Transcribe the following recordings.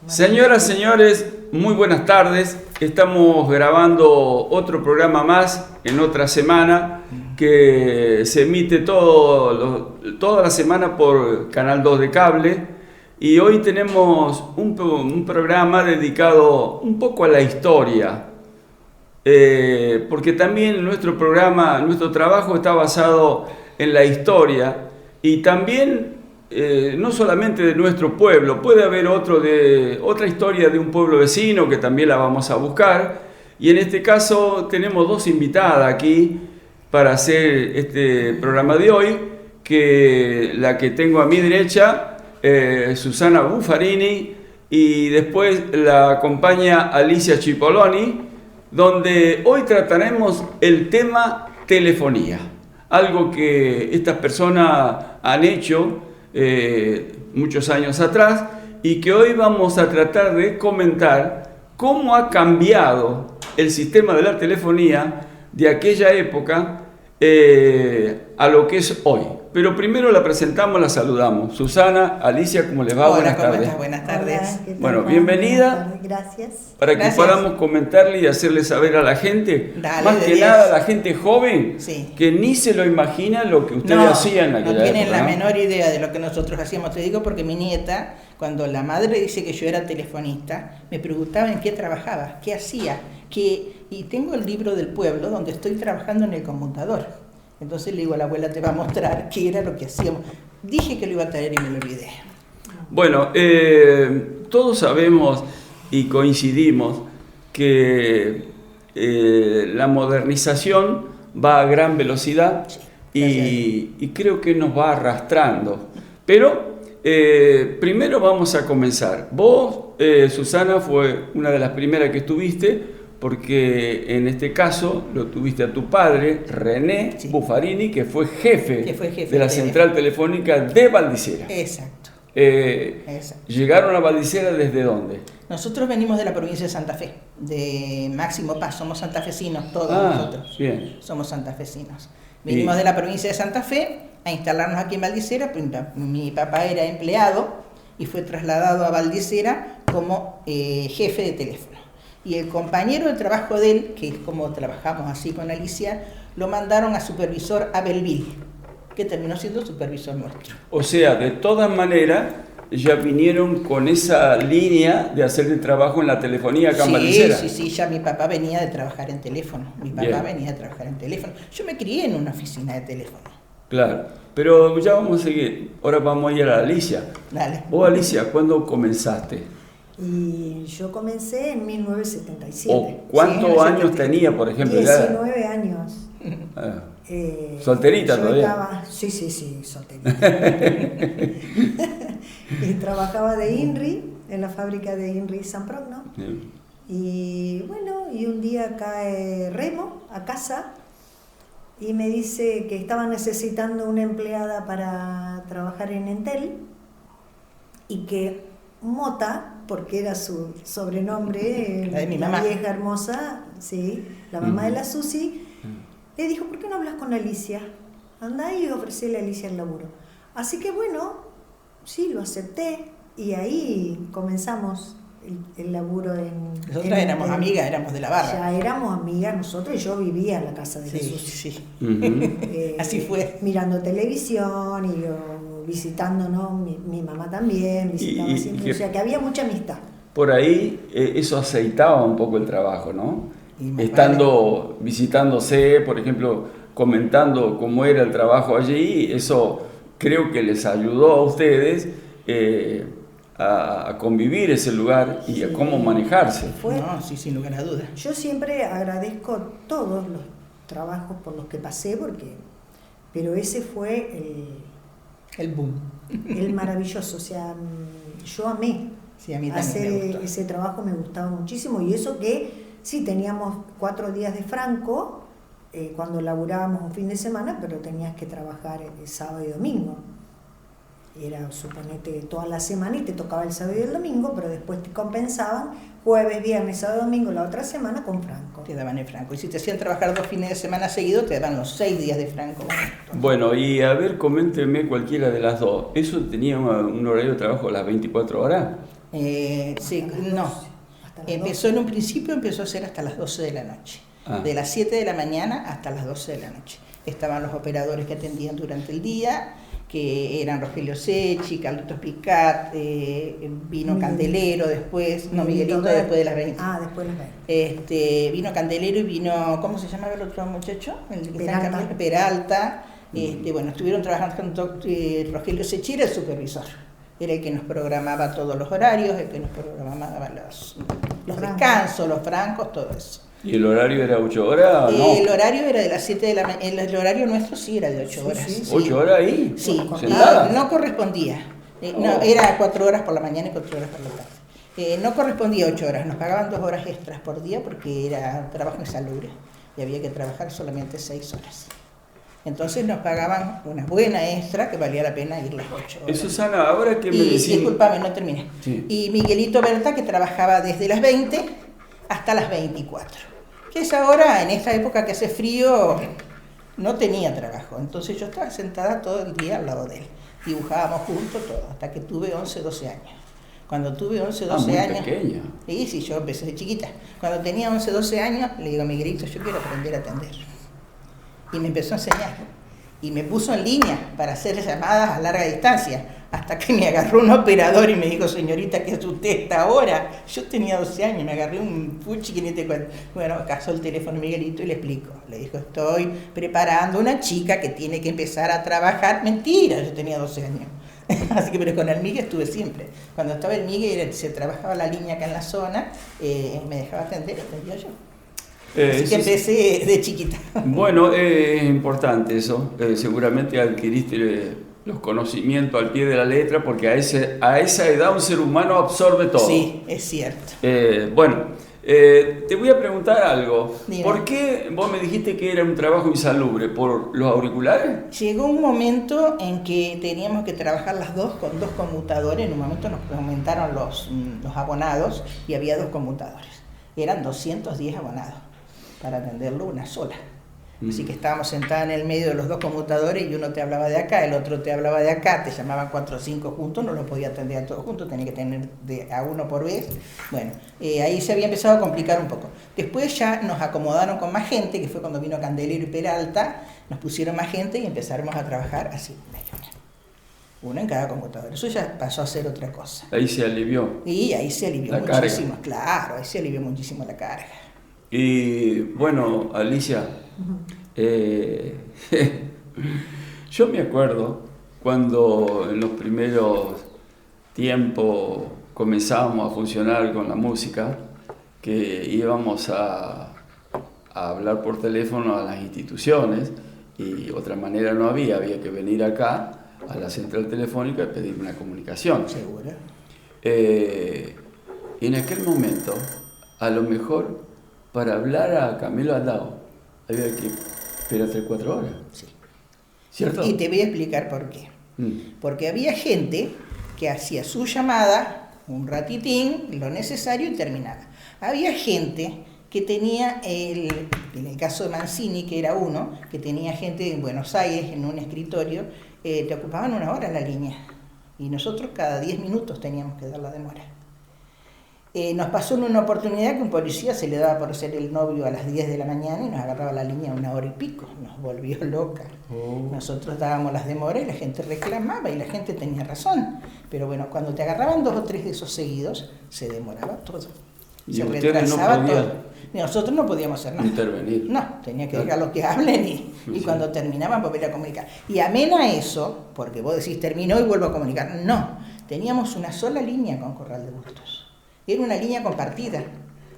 Señoras, señores, muy buenas tardes. Estamos grabando otro programa más en otra semana que se emite toda la semana por Canal 2 de cable. Y hoy tenemos un programa dedicado un poco a la historia. Porque también nuestro trabajo está basado en la historia y también no solamente de nuestro pueblo, puede haber otra historia de un pueblo vecino que también la vamos a buscar. Y en este caso tenemos dos invitadas aquí para hacer este programa de hoy, que la que tengo a mi derecha, Susana Buffarini, y después la acompaña Alicia Cipolloni, donde hoy trataremos el tema telefonía, algo que estas personas han hecho muchos años atrás y que hoy vamos a tratar de comentar cómo ha cambiado el sistema de la telefonía de aquella época a lo que es hoy. Pero primero la presentamos, la saludamos. Susana, Alicia, ¿cómo les va? Hola, buenas ¿cómo tardes. estás? Buenas tardes. Hola, Bueno, bienvenida. Gracias. Para que podamos comentarle y hacerle saber a la gente, Dale, más que 10. nada a la gente joven, Sí. que ni se lo imagina lo que ustedes hacían en aquella no tienen época, la ¿no? menor idea de lo que nosotros hacíamos. Te digo porque mi nieta, cuando la madre dice que yo era telefonista, me preguntaba en qué trabajaba, qué hacía, y tengo el libro del pueblo donde estoy trabajando en el conmutador. Entonces le digo a la abuela, te va a mostrar qué era lo que hacíamos. Dije que lo iba a traer y me lo olvidé. Bueno, todos sabemos y coincidimos que la modernización va a gran velocidad y creo que nos va arrastrando. Pero primero vamos a comenzar. Vos, Susana, fue una de las primeras que estuviste, porque en este caso lo tuviste a tu padre, René Buffarini, que fue jefe de la central telefónica de Valdicera. Exacto. Exacto. ¿Llegaron a Valdicera desde dónde? Nosotros venimos de la provincia de Santa Fe, de Máximo Paz, somos santafesinos todos nosotros. Bien. Somos santafesinos. Venimos de la provincia de Santa Fe a instalarnos aquí en Valdicera. Mi papá era empleado y fue trasladado a Valdicera como jefe de teléfono. Y el compañero de trabajo de él, que es como trabajamos así con Alicia, lo mandaron a supervisor a Belleville, que terminó siendo supervisor nuestro. O sea, de todas maneras, ya vinieron con esa línea de hacer el trabajo en la telefonía acá en Valdicera. Sí, ya mi papá venía de trabajar en teléfono. Yo me crié en una oficina de teléfono. Claro, pero ya vamos a seguir. Ahora vamos a ir a Alicia. Dale. Vos, Alicia, ¿cuándo comenzaste? Y yo comencé en 1977. ¿O cuántos años tenía, por ejemplo? 19 años. ¿Solterita todavía? Sí, solterita. Y trabajaba de INRI, en la fábrica de INRI San Progno. Y bueno, y un día cae Remo a casa y me dice que estaba necesitando una empleada para trabajar en Entel y que Mota, porque era su sobrenombre, la de mi mamá, vieja hermosa, sí, la mamá de la Susi, le dijo, ¿por qué no hablas con Alicia? Anda y ofrecele a Alicia el laburo. Así que bueno, sí, lo acepté y ahí comenzamos el laburo en... Nosotras éramos amigas, éramos de la barra. Ya éramos amigas nosotros y yo vivía en la casa de la Susi. Sí. Así fue. Mirando televisión y yo visitándonos, mi mamá también visitaba siempre, o sea que había mucha amistad. Por ahí eso aceitaba un poco el trabajo, ¿no? Estando visitándose, por ejemplo, comentando cómo era el trabajo allí, eso creo que les ayudó a ustedes a convivir ese lugar y a cómo manejarse. Sin lugar a dudas. Yo siempre agradezco todos los trabajos por los que pasé, pero ese fue el boom. El maravilloso, o sea, yo amé hacer ese trabajo, me gustaba muchísimo, y eso que sí teníamos 4 días de franco cuando laburábamos un fin de semana, pero tenías que trabajar el sábado y domingo. era, suponete, toda la semana y te tocaba el sábado y el domingo, pero después te compensaban jueves, viernes, sábado, domingo, la otra semana con franco. Te daban el franco. Y si te hacían trabajar 2 fines de semana seguidos, te daban los 6 días de franco. Bueno, y a ver, coménteme cualquiera de las dos. ¿Eso tenía un horario de trabajo a las 24 horas? Sí, no. Empezó en un principio, empezó a ser hasta las 12 de la noche. De las 7 de la mañana hasta las 12 de la noche. Estaban los operadores que atendían durante el día, que eran Rogelio Sechi, Carlitos Picat, vino Candelero después, no, Miguelito después de las 20. Después de las 20. Vino Candelero y vino, ¿cómo se llamaba el otro muchacho? El que Peralta. está en Peralta. Bueno, estuvieron trabajando con Rogelio Sechi, era el supervisor. Era el que nos programaba todos los horarios, el que nos programaba los descansos, los francos, todo eso. ¿Y el horario era 8 horas? No. El horario era de las 7 de la mañana, el horario nuestro sí era de 8 horas. Sí. ¿8 horas ahí? Sí, ¿Sentada? no correspondía. No, era 4 horas por la mañana y 4 horas por la tarde. No correspondía 8 horas, nos pagaban 2 horas extras por día porque era trabajo insalubre y había que trabajar solamente 6 horas. Entonces nos pagaban una buena extra que valía la pena ir las 8 horas. Susana, ahora que me decís... Disculpame, no terminé. Sí. Y Miguelito Berta, que trabajaba desde las 20 hasta las 24. Que esa hora, en esta época que hace frío, no tenía trabajo. Entonces yo estaba sentada todo el día al lado de él. Dibujábamos juntos todo, hasta que tuve 11, 12 años. Cuando tuve 11, 12 muy años... pequeña. Sí, yo empecé de chiquita. Cuando tenía 11, 12 años, le digo a Miguelito, yo quiero aprender a atender. Y me empezó a enseñar. Y me puso en línea para hacer llamadas a larga distancia. Hasta que me agarró un operador y me dijo, señorita, ¿qué es usted esta hora? Yo tenía 12 años, me agarré un fuchi que ni te cuento. Bueno, casó el teléfono Miguelito y le explico. Le dijo, estoy preparando una chica que tiene que empezar a trabajar. Mentira, yo tenía 12 años. Así que, pero con el Miguel estuve siempre. Cuando estaba el Miguel, se trabajaba la línea acá en la zona, me dejaba atender, atendía yo. Así que empecé de chiquita. Bueno, es importante eso. Seguramente adquiriste los conocimientos al pie de la letra porque a esa edad un ser humano absorbe todo. Sí, es cierto. Te voy a preguntar algo. Dime. ¿Por qué vos me dijiste que era un trabajo insalubre? ¿Por los auriculares? Llegó un momento en que teníamos que trabajar las dos con 2 conmutadores. En un momento nos aumentaron los abonados y había 2 conmutadores. Eran 210 abonados para atenderlo una sola. Así que estábamos sentados en el medio de los 2 conmutadores y uno te hablaba de acá, el otro te hablaba de acá, te llamaban 4 o 5 juntos, no lo podía atender a todos juntos, tenía que tener a uno por vez. Bueno, ahí se había empezado a complicar un poco. Después ya nos acomodaron con más gente, que fue cuando vino Candelero y Peralta, nos pusieron más gente y empezamos a trabajar así, uno en cada computador. Eso ya pasó a ser otra cosa. Ahí se alivió. Y ahí se alivió la muchísimo, carga. claro, ahí se alivió muchísimo la carga. Y bueno, Alicia, yo me acuerdo cuando en los primeros tiempos comenzábamos a funcionar con la música, que íbamos a hablar por teléfono a las instituciones y otra manera no había que venir acá a la central telefónica y pedir una comunicación. ¿Seguro? Y en aquel momento, a lo mejor, para hablar a Camilo Aldao, había que esperar 3-4 horas. Sí. ¿Cierto? Y te voy a explicar por qué. Porque había gente que hacía su llamada, un ratitín, lo necesario y terminaba. Había gente que tenía, en el caso de Mancini, que era uno, que tenía gente en Buenos Aires, en un escritorio, te ocupaban 1 hora la línea. Y nosotros cada 10 minutos teníamos que dar la demora. Nos pasó en una oportunidad que un policía se le daba por ser el novio a las 10 de la mañana y nos agarraba la línea 1 hora y pico. Nos volvió loca. Nosotros dábamos las demoras y la gente reclamaba y la gente tenía razón. Pero bueno, cuando te agarraban 2 o 3 de esos seguidos, se demoraba todo. Y Se ustedes retrasaba no podían todo. Nosotros no podíamos hacer nada. intervenir. No, tenía que dejar que hablen y cuando terminaban volver a comunicar. Y amena eso, porque vos decís terminó y vuelvo a comunicar. No, teníamos una sola línea con Corral de Bustos. Era una línea compartida.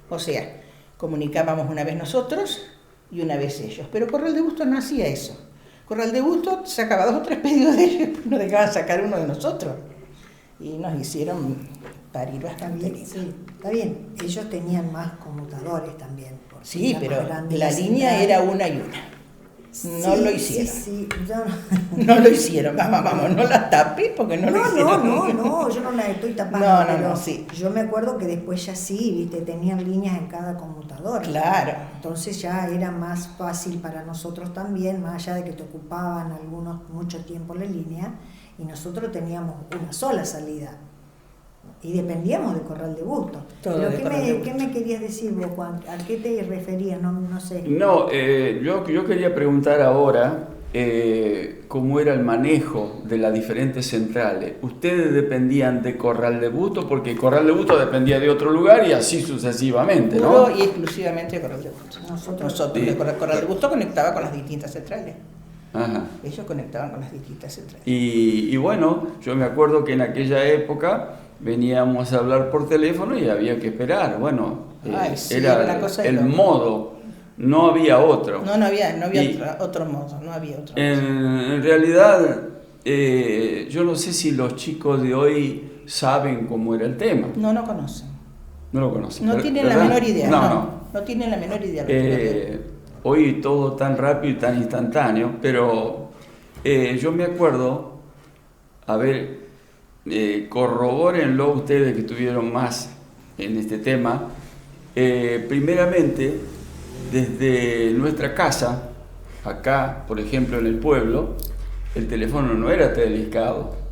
O sea, comunicábamos una vez nosotros y una vez ellos. Pero Corral de Bustos no hacía eso. Corral de Bustos sacaba 2 o 3 pedidos de ellos y nos dejaban sacar uno de nosotros. Y nos hicieron parir bastante lindo. Sí, está bien. Ellos tenían más conmutadores también. Sí, pero más grande la línea central. era una y una. No lo hicieron. Sí, no lo hicieron. Vamos, no la tapé porque no lo hicieron. No, yo no la estoy tapando. No, sí. Yo me acuerdo que después ya sí, viste, tenían líneas en cada computadora. Claro. Entonces ya era más fácil para nosotros también, más allá de que te ocupaban mucho tiempo la línea, y nosotros teníamos una sola salida. Y dependíamos de Corral de Bustos. Pero ¿qué me querías decir vos, Juan? ¿A qué te referías? No sé. No, yo quería preguntar ahora cómo era el manejo de las diferentes centrales. ¿Ustedes dependían de Corral de Bustos? Porque Corral de Bustos dependía de otro lugar y así sucesivamente, ¿no? Puro y exclusivamente de Corral de Bustos. Nosotros sí. Corral de Bustos conectaba con las distintas centrales. Ajá. Ellos conectaban con las distintas centrales. Y bueno, yo me acuerdo que en aquella época veníamos a hablar por teléfono y había que esperar. Bueno, sí, era el modo, no había otro. No había otro modo, no había otro modo. En realidad, yo no sé si los chicos de hoy saben cómo era el tema. No conocen. No lo conocen. No tienen la menor idea. No tienen la menor idea. Hoy todo tan rápido y tan instantáneo, pero yo me acuerdo, a ver, corrobórenlo ustedes que estuvieron más en este tema. Primeramente, desde nuestra casa, acá, por ejemplo, en el pueblo, el teléfono no era telediscado.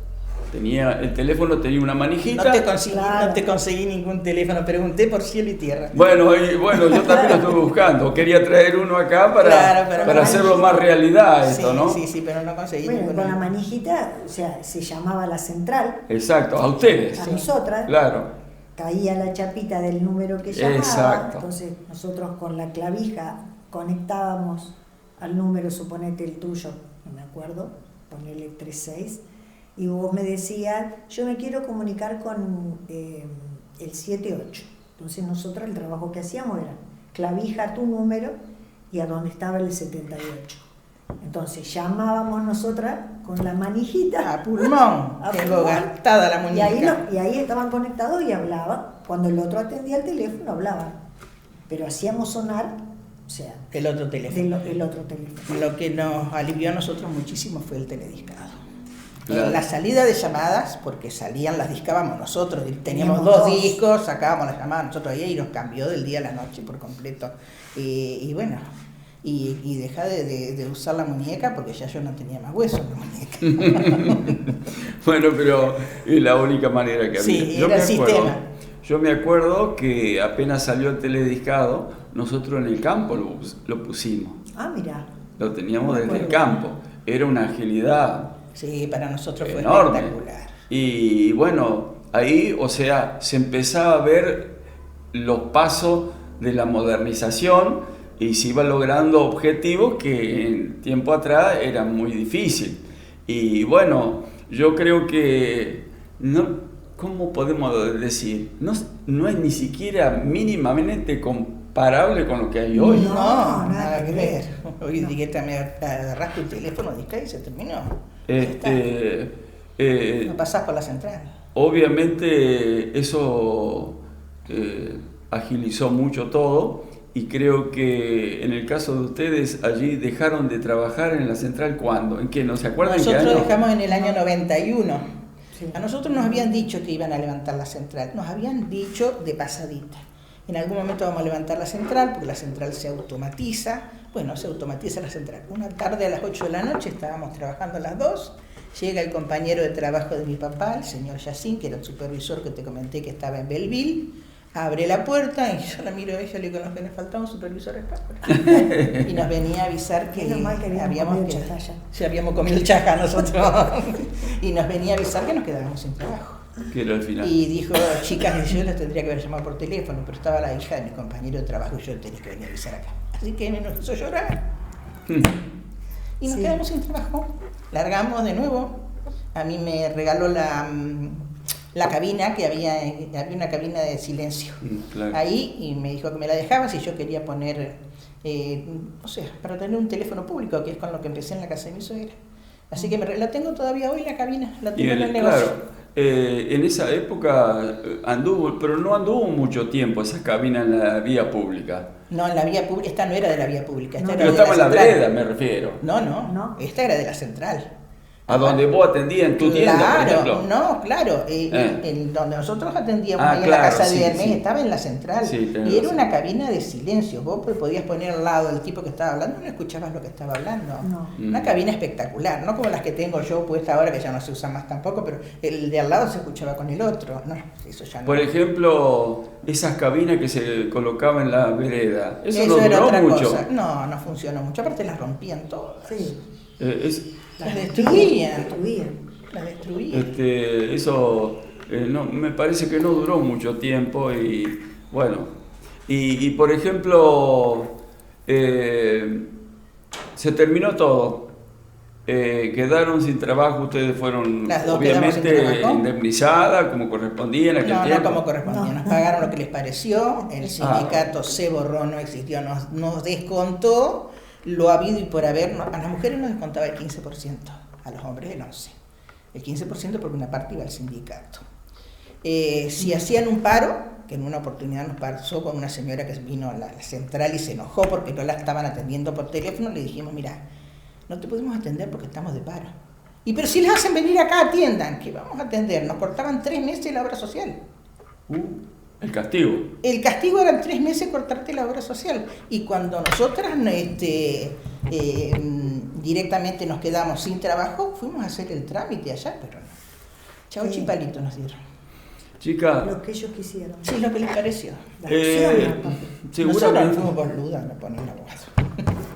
El teléfono tenía una manijita. No te conseguí ningún teléfono, pregunté por cielo y tierra. Bueno, yo también lo estuve buscando. Quería traer uno acá para hacerlo más realidad esto, ¿no? Sí, pero no conseguí ninguno. Con la manijita, o sea, se llamaba la central. Exacto, a ustedes. A nosotras. Claro. Caía la chapita del número que llamaba. Exacto. Entonces nosotros con la clavija conectábamos al número, suponete el tuyo, no me acuerdo, ponele 36. Y vos me decías, yo me quiero comunicar con el 78. Entonces nosotros el trabajo que hacíamos era clavija tu número y a dónde estaba el 78. Entonces llamábamos nosotras con la manijita. A pulmón. Tengo gastada la muñeca. Y ahí estaban conectados y hablaban. Cuando el otro atendía el teléfono, hablaban. Pero hacíamos sonar, o sea, el otro teléfono. El otro teléfono. Lo que nos alivió a nosotros muchísimo fue el telediscado. Claro. La salida de llamadas, porque las discábamos nosotros, teníamos dos discos, sacábamos las llamadas nosotros ahí y nos cambió del día a la noche por completo. Y bueno, y dejá de usar la muñeca porque ya yo no tenía más hueso en la muñeca. Bueno, pero es la única manera que había. Sí, era el sistema. Yo me acuerdo que apenas salió el telediscado, nosotros en el campo lo pusimos. Ah, mira. Lo teníamos desde el campo. Era una agilidad. Sí, para nosotros fue enorme. Espectacular. Y bueno, ahí, o sea, se empezaba a ver los pasos de la modernización y se iba logrando objetivos que en tiempo atrás eran muy difíciles. Y bueno, yo creo que, ¿cómo podemos decir? No es ni siquiera mínimamente comparable con lo que hay hoy. No, nada que ver. Hoy me agarraste el teléfono, y se terminó. No pasás por la central. Obviamente eso agilizó mucho todo y creo que en el caso de ustedes allí dejaron de trabajar en la central ¿cuándo? ¿En qué? ¿No se acuerdan? Nosotros dejamos en el año 91. Sí. A nosotros nos habían dicho que iban a levantar la central, nos habían dicho de pasadita. En algún momento vamos a levantar la central porque la central se automatiza. Bueno, se automatiza la central. Una tarde a las 8 de la noche estábamos trabajando a las 2. Llega el compañero de trabajo de mi papá, el señor Yacín, que era el supervisor que te comenté que estaba en Belleville. Abre la puerta y yo la miro a ella y le digo que nos faltaba un supervisor español. Y nos venía a avisar que habíamos comido el chaja nosotros. Y nos venía a avisar que nos quedábamos sin trabajo. Que era el final. Y dijo, chicas, yo les tendría que haber llamado por teléfono, pero estaba la hija de mi compañero de trabajo y yo tenía que venir a avisar acá. Así que nos hizo llorar. Y nos quedamos sin trabajo. Largamos de nuevo. A mí me regaló la cabina, que había una cabina de silencio. Claro. Ahí, y me dijo que me la dejaba si yo quería poner, para tener un teléfono público, que es con lo que empecé en la casa de mi suegra. Así que la tengo todavía hoy, la cabina, la tengo en el negocio. Claro. En esa época pero no anduvo mucho tiempo esa cabina en la vía pública. No, en la vía pública, esta no era de la vía pública, esta No, era Pero de estaba en la central. vereda, me refiero. No, esta era de la central. A donde vos atendías en tu tienda, por ejemplo. No, claro, en donde nosotros atendíamos, ahí en claro, la casa sí, de Hermes, sí. estaba en la central, Sí, tenés y era razón. una cabina de silencio. Vos podías poner al lado del tipo que estaba hablando, no escuchabas lo que estaba hablando. No. Una cabina espectacular, no como las que tengo yo puesta ahora, que ya no se usan más tampoco, pero el de al lado se escuchaba con el otro. No, eso ya no. Por ejemplo, esas cabinas que se colocaban en la vereda, eso no era duró otra mucho. cosa. No funcionó mucho, aparte las rompían todas. Sí. Las destruían. Las destruían. Eso no, me parece que no duró mucho tiempo y bueno, y por ejemplo, se terminó todo. Quedaron sin trabajo, ustedes fueron Las dos quedamos sin obviamente trabajo. indemnizadas como correspondía en aquel No tiempo. como correspondía, nos pagaron lo que les pareció, el sindicato se borró, no existió, nos descontó lo habido y por haber. A las mujeres nos descontaba el 15%, a los hombres el 11%. El 15% porque una parte iba al sindicato. Si hacían un paro, que en una oportunidad nos pasó con una señora que vino a la central y se enojó porque no la estaban atendiendo por teléfono, le dijimos, mira, no te podemos atender porque estamos de paro. Pero si les hacen venir acá, atiendan, que vamos a atender. Nos cortaban 3 meses la obra social. El castigo. El castigo eran 3 meses cortarte la obra social. Y cuando nosotras directamente nos quedamos sin trabajo, fuimos a hacer el trámite allá, pero no. Chau chipalito nos dieron. Chica, Lo que ellos quisieron. Sí, lo que les pareció. La acción, aparte. Nosotros seguramente, fuimos boludas, no ponen abogado.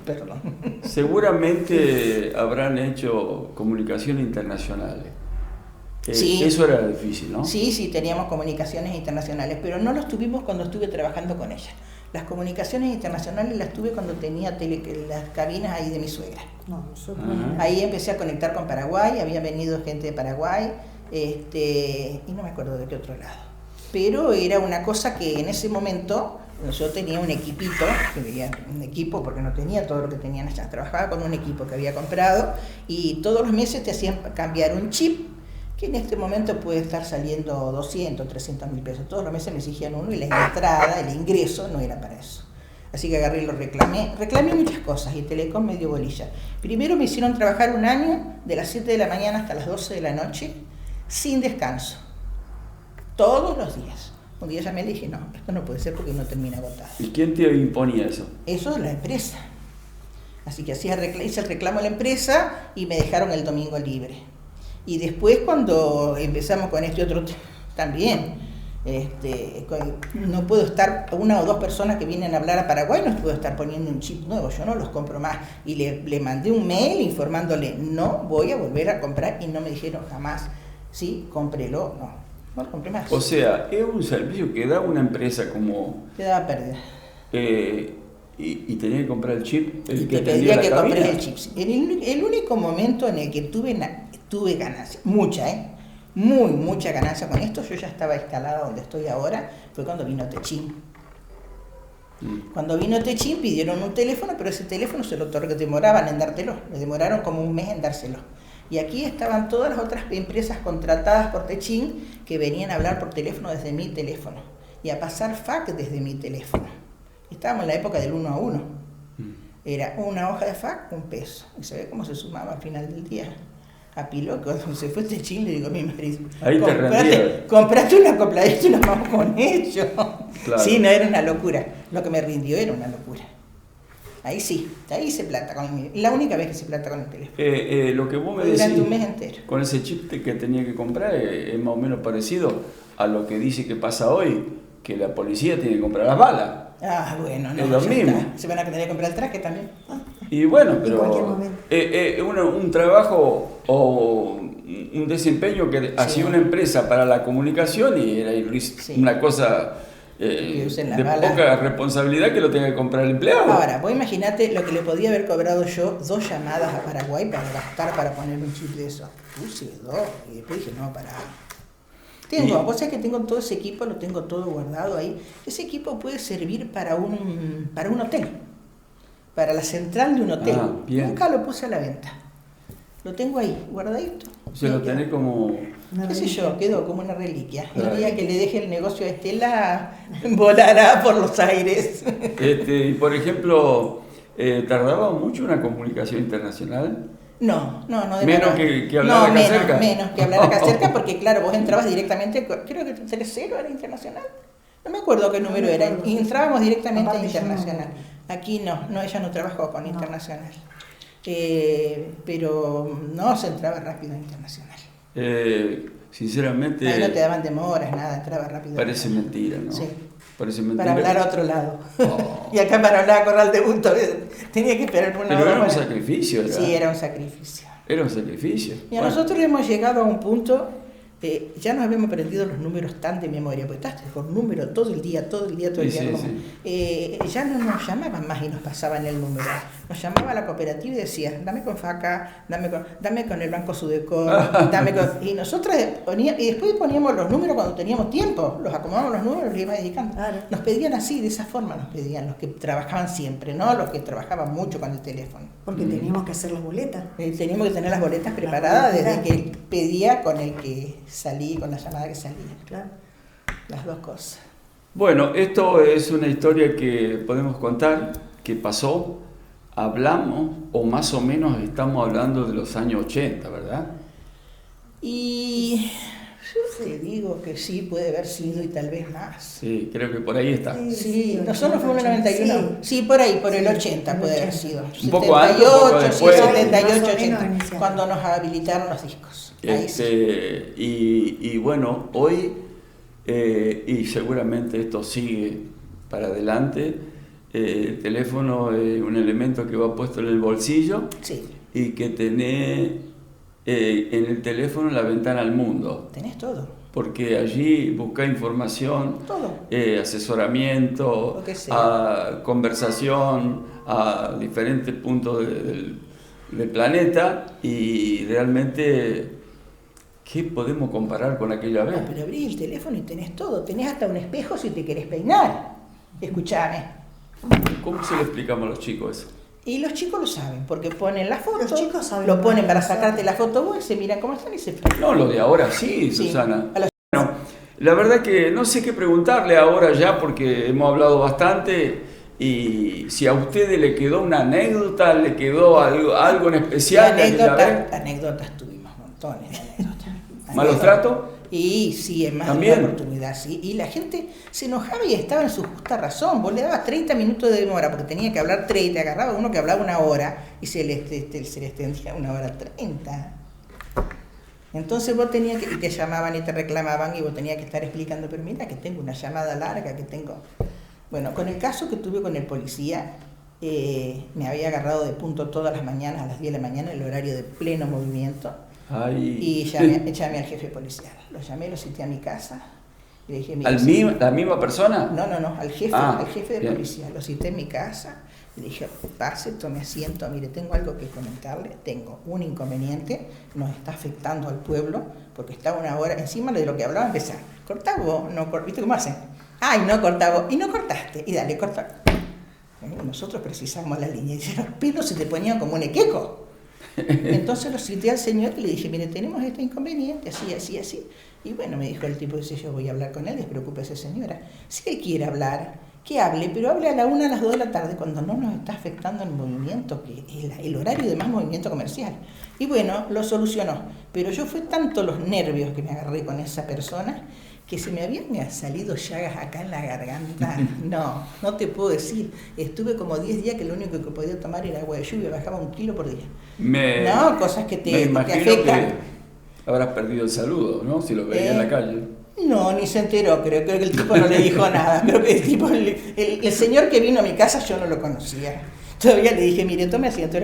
Perdón. seguramente habrán hecho comunicaciones internacionales. Sí. Eso era difícil, ¿no? Sí, teníamos comunicaciones internacionales, pero no los tuvimos cuando estuve trabajando con ella. Las comunicaciones internacionales las tuve cuando tenía las cabinas ahí de mi suegra. No, nosotros Ahí empecé a conectar con Paraguay, había venido gente de Paraguay, y no me acuerdo de qué otro lado. Pero era una cosa que en ese momento yo tenía un equipito, un equipo porque no tenía todo lo que tenían allá, trabajaba con un equipo que había comprado y todos los meses te hacían cambiar un chip que en este momento puede estar saliendo 200, 300 mil pesos. Todos los meses me exigían uno y la entrada, el ingreso no era para eso. Así que agarré y lo reclamé muchas cosas y Telecom me dio bolilla. Primero me hicieron trabajar un año de las 7 de la mañana hasta las 12 de la noche sin descanso, todos los días. Un día llamé y le dije, no, esto no puede ser porque no termina agotado. ¿Y quién te imponía eso? Eso es la empresa. Así que hice el reclamo a la empresa y me dejaron el domingo libre. Y después cuando empezamos con este otro también, no puedo estar, 1 o 2 personas que vienen a hablar a Paraguay, no puedo estar poniendo un chip nuevo, yo no los compro más. Y le mandé un mail informándole, no voy a volver a comprar, y no me dijeron jamás, sí, cómprelo, no lo compré más. O sea, es un servicio que da una empresa como... Te daba pérdida. Y tenía que comprar el chip, Y el que te atendía pedía la que cabina. compres el chip. El único momento en el que tuve ganancia, mucha ganancia con esto, yo ya estaba instalada donde estoy ahora, fue cuando vino Techin. Cuando vino Techin pidieron un teléfono, pero ese teléfono se lo demoraban en dártelo, le demoraron como un mes en dárselo. Y aquí estaban todas las otras empresas contratadas por Techin que venían a hablar por teléfono desde mi teléfono y a pasar fax desde mi teléfono. Estábamos en la época del 1 a 1. Era una hoja de fax, $1. Y se ve cómo se sumaba al final del día. Apiló, cuando se fue Techin, le digo a mi marido, Ahí te rendías. comprate una copladita y nos vamos con ellos. Claro. Sí, no, era una locura. Lo que me rindió era una locura. Ahí sí, ahí hice plata, la única vez que hice plata con el teléfono. Lo que vos me Durante decís, un mes entero. con ese chip que tenía que comprar, es más o menos parecido a lo que dice que pasa hoy, que la policía tiene que comprar las balas. Ah, bueno, no. Es lo ya mismo. está. Se van a tener que comprar el traje también. Y bueno, En pero cualquier momento. un trabajo o un desempeño que hacía una empresa para la comunicación y era una cosa Que usen las de balas. poca responsabilidad que lo tenga que comprar el empleado. Ahora, vos imaginate lo que le podía haber cobrado yo 2 llamadas a Paraguay para gastar para poner un chip de eso. Puse 2 y después dije, no, para. Vos sabés que tengo todo ese equipo, lo tengo todo guardado ahí. Ese equipo puede servir para un hotel, para la central de un hotel. Ah, bien. Nunca lo puse a la venta. Lo tengo ahí, guardadito. O sea, lo tenés como... ¿Qué sé yo? Quedó como una reliquia. El día que le deje el negocio a Estela, volará por los aires. Y por ejemplo, ¿tardaba mucho una comunicación internacional? No, menos que hablar acá cerca. Menos que hablar acá cerca, porque claro, vos entrabas directamente, creo que 30 era internacional. No me acuerdo qué número era, y entrábamos directamente a internacional. Aquí no, ella no trabajó con internacional. Pero no se entraba rápido a internacional. Sinceramente... Ahí no te daban demoras, nada, entraba rápido. Parece mentira, ¿no? Sí. Parece mentira. Para hablar a otro lado. Y acá para hablar a Corral de Bulto tenía que esperar una hora. Pero era un sacrificio, ¿verdad? Sí, era un sacrificio. Era un sacrificio. Y nosotros hemos llegado a un punto, ya nos habíamos aprendido los números tan de memoria, porque estás con números todo el día. Sí. Ya no nos llamaban más y nos pasaban el número. Nos llamaba la cooperativa y decía, dame con FACA, dame con el Banco Sudecor, y nosotros y después poníamos los números cuando teníamos tiempo, los acomodábamos los números y los íbamos dedicando. Claro. Nos pedían así, de esa forma nos pedían, los que trabajaban siempre, no los que trabajaban mucho con el teléfono. Porque teníamos que hacer las boletas. Teníamos que tener las boletas preparadas desde que él pedía con el que salía, con la llamada que salía. Claro. Las dos cosas. Bueno, esto es una historia que podemos contar, que pasó, hablamos, o más o menos estamos hablando de los años 80, ¿verdad? Y yo te digo que sí, puede haber sido y tal vez más. Sí, creo que por ahí está. Sí, nosotros fuimos en el 91. Sí, por ahí, por el 80 puede haber sido. Un poco antes, un poco después. 78, 80, cuando nos habilitaron los discos. Y bueno, hoy, y seguramente esto sigue para adelante, el teléfono es un elemento que va puesto en el bolsillo. Sí. Y que tenés en el teléfono la ventana al mundo. Tenés todo. Porque allí buscás información, asesoramiento, conversación a diferentes puntos del planeta, y realmente, ¿qué podemos comparar con aquella vez? No, pero abrí el teléfono y tenés todo. Tenés hasta un espejo si te querés peinar. Escuchame. ¿Cómo se lo explicamos a los chicos eso? Y los chicos lo saben, porque ponen la foto, los chicos saben, lo ponen para sacarte la foto vos, se miran cómo están y se peinan. No, lo de ahora sí, Susana. Bueno, la verdad que no sé qué preguntarle ahora ya, porque hemos hablado bastante, y si a ustedes le quedó una anécdota, le quedó algo en especial. Anécdotas tuvimos, montones de anécdotas. ¿Malos tratos? Y sí, en más ¿También? de una oportunidad, sí. Y la gente se enojaba y estaba en su justa razón. Vos le dabas 30 minutos de demora porque tenía que hablar 30, agarraba uno que hablaba una hora y se le extendía 1h30. Entonces vos tenías que, y te llamaban y te reclamaban y vos tenías que estar explicando, pero mira que tengo una llamada larga, que tengo... Bueno, con el caso que tuve con el policía, me había agarrado de punto todas las mañanas, a las 10 de la mañana, el horario de pleno movimiento. Ay. Y llamé al jefe policial. Lo llamé, lo cité a mi casa. Y le dije, ¿La misma persona? No, al jefe de bien. policía. Lo cité en mi casa. Y le dije, pase, tome asiento. Mire, tengo algo que comentarle. Tengo un inconveniente. Nos está afectando al pueblo. Porque está una hora encima de lo que hablaba. Empezar. Cortá vos. ¿Viste cómo hacen? Ay, no cortá vos. Y no cortaste. Y dale, corta. Nosotros precisamos la línea. Y dice, los pelos se te ponían como un equeco. Entonces lo cité al señor y le dije, mire, tenemos este inconveniente, así. Y bueno, me dijo el tipo, dice, yo voy a hablar con él, despreocúpese señora. Si él quiere hablar, que hable, pero hable a la 1, a las 2 de la tarde, cuando no nos está afectando el movimiento, que es el horario de más movimiento comercial. Y bueno, lo solucionó. Pero yo fue tanto los nervios que me agarré con esa persona, que se me habían salido llagas acá en la garganta. No te puedo decir. Estuve como 10 días que lo único que podía tomar era agua de lluvia, bajaba 1 kilo por día. Cosas que te afectan. Que habrás perdido el saludo, ¿no? Si lo veía en la calle. No, ni se enteró, creo que el tipo no le dijo nada. Creo que el señor que vino a mi casa yo no lo conocía. Todavía le dije, mire, tome asiento,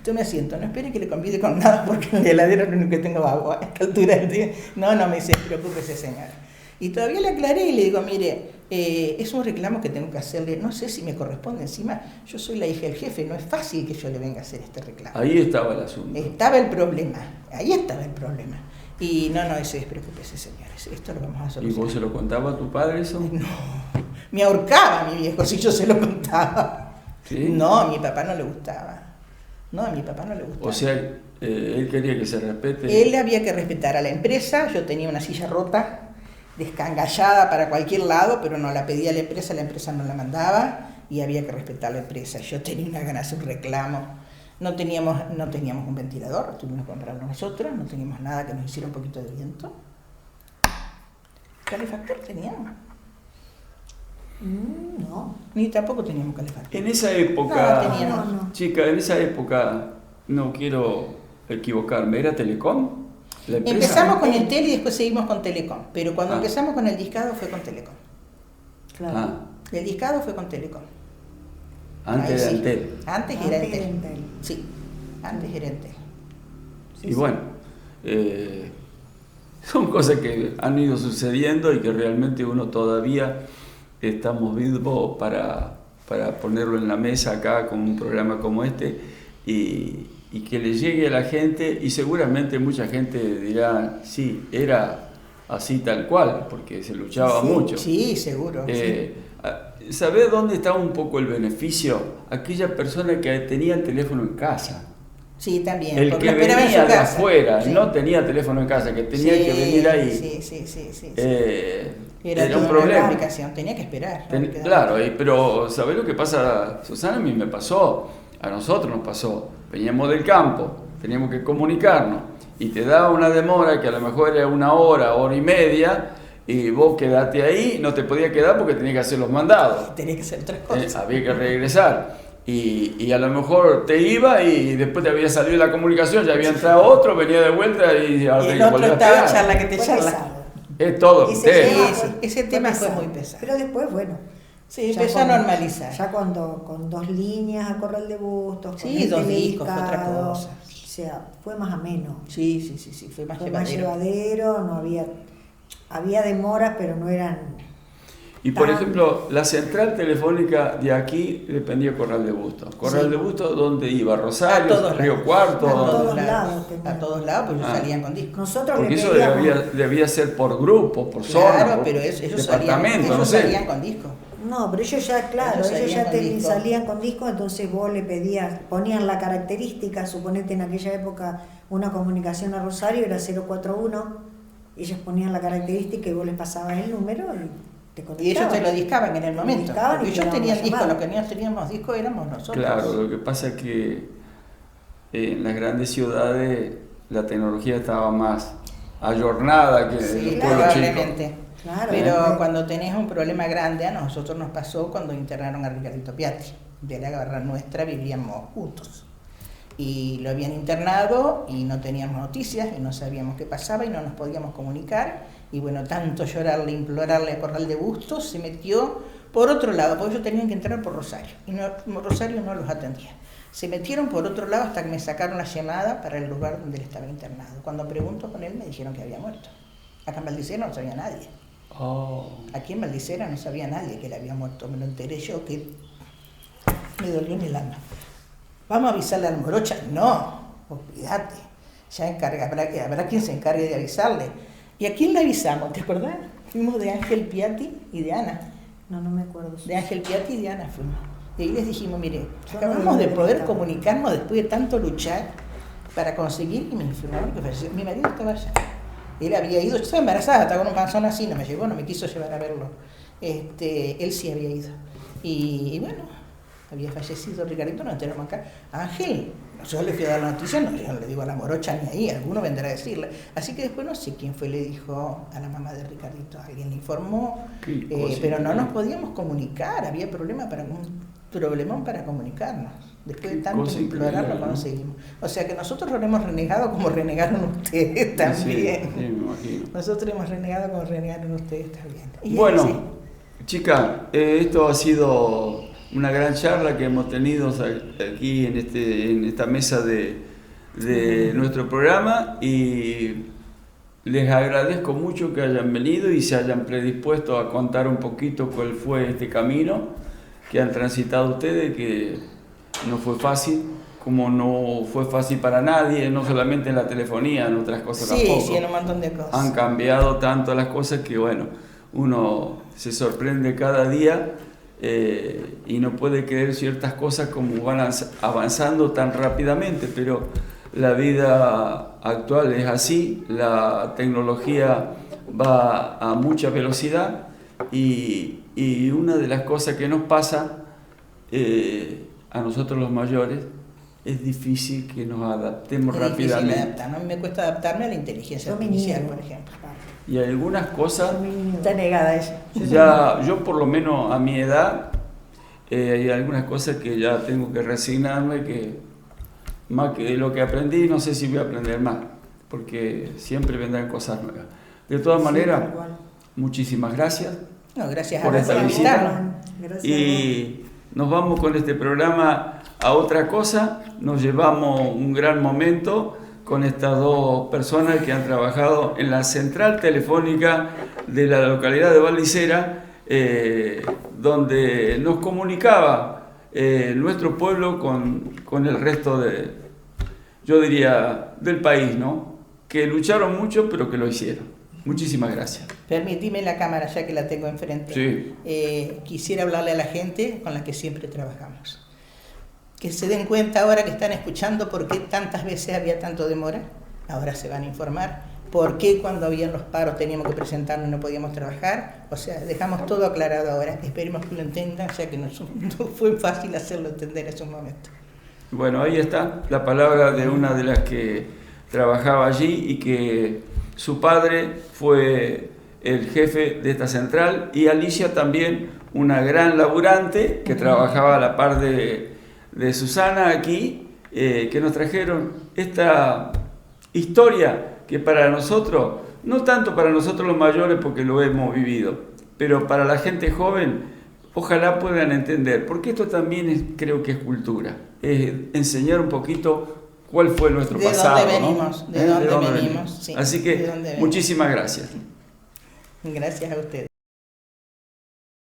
tome asiento, no espere que le convide con nada porque en la heladera lo único que tengo agua a esta altura del día. No, me dice, preocúpese señora. Y todavía le aclaré y le digo, mire, es un reclamo que tengo que hacerle, no sé si me corresponde, encima yo soy la hija del jefe, no es fácil que yo le venga a hacer este reclamo. Ahí estaba el asunto. Ahí estaba el problema. Y no, despreocúpese señores, esto lo vamos a solucionar. ¿Y vos se lo contabas a tu padre eso? No, me ahorcaba mi viejo si yo se lo contaba. ¿Sí? No, a mi papá no le gustaba. O sea, Él quería que se respete. Él había que respetar a la empresa. Yo tenía una silla rota, descangallada para cualquier lado, pero no la pedía a la empresa no la mandaba y había que respetar a la empresa. Yo tenía una ganas de un reclamo. No teníamos un ventilador, tuvimos que comprarlo nosotros, no teníamos nada que nos hiciera un poquito de viento. ¿Calefactor teníamos? No. Ni tampoco teníamos calefactor. En esa época, No, teníamos. No. chica, en esa época, no quiero equivocarme, ¿era Telecom? ¿La empresa? Empezamos con el Tele y después seguimos con Telecom, pero cuando Ah. empezamos con el discado fue con Telecom. Claro. Ah, El discado fue con Telecom. antes Ahí de sí. Antel. Antes era Antes Entel. era Entel. Sí, antes era Entel. Sí, Y sí. bueno, son cosas que han ido sucediendo y que realmente uno todavía estamos vivos para ponerlo en la mesa acá con un programa como este y que le llegue a la gente, y seguramente mucha gente dirá, sí, era así tal cual, porque se luchaba Sí, mucho. Sí, seguro. ¿Sabés dónde está un poco el beneficio? Aquella persona que tenía el teléfono en casa. Sí, también. El porque que lo esperaba en venía su de casa. afuera, Sí. no tenía teléfono en casa, que tenía Sí, que venir ahí. Sí. Era un toda una problema. complicación, tenía que esperar. no le quedaba Claro, otra. pero ¿sabés lo que pasa, Susana? A mí me pasó, a nosotros nos pasó. Veníamos del campo, teníamos que comunicarnos y te daba una demora que a lo mejor era 1 hora, 1 hora y media, y vos quedaste ahí, no te podías quedar porque tenías que hacer los mandados. Tenía que hacer 3 cosas. Había que regresar. Y a lo mejor te iba y después te había salido la comunicación, ya había entrado otro, venía de vuelta y ahora Y tenés el que otro volver a estaba esperar. charla que te Fue charla. pesado. Es todo. Ese ustedes. tema Sí, fue- ese fue tema fue pesado. muy pesado. Pero después, bueno. Sí, ya empezó a con- normalizar. Ya con 2 líneas a Corral de Bustos, con Sí, el 2 discos, fue otra Telediscado, cosa. O sea, fue más ameno. Sí, fue más Fue más llevadero. llevadero, no había demoras, pero no eran. Y por Tan- ejemplo, la central telefónica de aquí dependía de Corral de Bustos. Corral Sí. de Bustos, ¿dónde iba? A ¿Rosario? todos ¿Río lados. Cuarto? A ¿Dónde? todos lados tenían. A todos lados, pues ellos Ah. salían con discos. Nosotros Porque le eso pedíamos. debía ser por grupo, por zona, Claro, por pero ellos salían, departamento, no ellos sé. salían con discos. No, pero ellos ya, claro, Ellos ellos salían ya con disco. salían con discos, entonces vos le pedías, ponían la característica, suponete en aquella época una comunicación a Rosario era 041, ellos ponían la característica y vos les pasabas el número y te Y conectaban. ellos te lo discaban en el momento. discaban Porque y ellos te daban tenían la discos, llamada. los que no teníamos discos éramos nosotros. Claro, lo que pasa es que en las grandes ciudades la tecnología estaba más ayornada que en Sí, los pueblos chicos. probablemente. Claro, Pero claro. cuando tenés un problema grande, a nosotros nos pasó cuando internaron a Ricardito Piatti. De la guerra nuestra vivíamos juntos. Y lo habían internado y no teníamos noticias y no sabíamos qué pasaba y no nos podíamos comunicar. Y bueno, tanto llorarle, implorarle a Corral de Bustos, se metió por otro lado, porque ellos tenían que entrar por Rosario. Y Rosario no los atendía. Se metieron por otro lado hasta que me sacaron la llamada para el lugar donde él estaba internado. Cuando pregunto con él me dijeron que había muerto. Acá en Valdicera no sabía nadie. Oh. Aquí en Valdicera no sabía nadie que él había muerto. Me lo enteré yo, que me dolió en el alma. ¿Vamos a avisarle al Morocha? No, olvídate. Ya habrá quien se encargue de avisarle. ¿Y a quién le avisamos? ¿Te acordás? Fuimos de Ángel Piatti y de Ana. No me acuerdo. De Ángel Piatti y de Ana fuimos. Y ahí les dijimos, mire, Yo acabamos no de lo poder estaba. comunicarnos después de tanto luchar para conseguir, y me informaron que falleció. Mi marido estaba allá. Él había ido, yo estaba embarazada, estaba con un panzón así, no me llevó, no me quiso llevar a verlo. Él sí había ido. Y bueno, había fallecido Ricardito, nos enteramos acá. Ángel, yo le fui a dar la noticia, no, yo no le digo a la Morocha ni ahí, alguno vendrá a decirle. Así que después no sé quién fue, le dijo a la mamá de Ricardito, alguien le informó, Qué cosa pero no increíble. nos podíamos comunicar, había un problemón para comunicarnos. Después de Qué tanto cosa implorarlo increíble, ¿no? conseguimos. O sea que nosotros lo hemos renegado como renegaron ustedes también. Sí, me imagino. Nosotros hemos renegado como renegaron ustedes también. Y Bueno, sí. chica, esto ha sido una gran charla que hemos tenido aquí en esta mesa de nuestro programa, y les agradezco mucho que hayan venido y se hayan predispuesto a contar un poquito cuál fue este camino que han transitado ustedes, que no fue fácil, como no fue fácil para nadie, no solamente en la telefonía, en otras cosas tampoco. Sí, en un montón de cosas. Han cambiado tanto las cosas que, bueno, uno se sorprende cada día y no puede creer ciertas cosas como van avanzando tan rápidamente, pero la vida actual es así, la tecnología va a mucha velocidad y una de las cosas que nos pasa a nosotros los mayores es difícil que nos adaptemos rápidamente. A mí me cuesta adaptarme a la inteligencia artificial, por ejemplo. Y algunas cosas... Está negada ella. Ya, yo por lo menos a mi edad, hay algunas cosas que ya tengo que resignarme, que más que lo que aprendí, no sé si voy a aprender más, porque siempre vendrán cosas nuevas. De todas maneras, muchísimas gracias. No, gracias por esta visita. Gracias. Y nos vamos con este programa a otra cosa. Nos llevamos un gran momento con estas dos personas que han trabajado en la central telefónica de la localidad de Val d'Isera, donde nos comunicaba nuestro pueblo con el resto yo diría, del país, ¿no? Que lucharon mucho, pero que lo hicieron. Muchísimas gracias. Permitime la cámara, ya que la tengo enfrente. Sí. Quisiera hablarle a la gente con la que siempre trabajamos. Que se den cuenta ahora que están escuchando por qué tantas veces había tanto demora. Ahora se van a informar. ¿Por qué cuando habían los paros teníamos que presentarnos y no podíamos trabajar? O sea, dejamos todo aclarado ahora. Esperemos que lo entiendan, ya que no fue fácil hacerlo entender en esos momentos. Bueno, ahí está la palabra de una de las que trabajaba allí y que su padre fue el jefe de esta central, y Alicia también, una gran laburante que trabajaba a la par de Susana aquí, que nos trajeron esta historia que para nosotros, no tanto para nosotros los mayores porque lo hemos vivido, pero para la gente joven, ojalá puedan entender, porque esto también creo que es cultura, es enseñar un poquito cuál fue nuestro pasado. De dónde venimos. Sí, así que muchísimas gracias. Gracias a ustedes.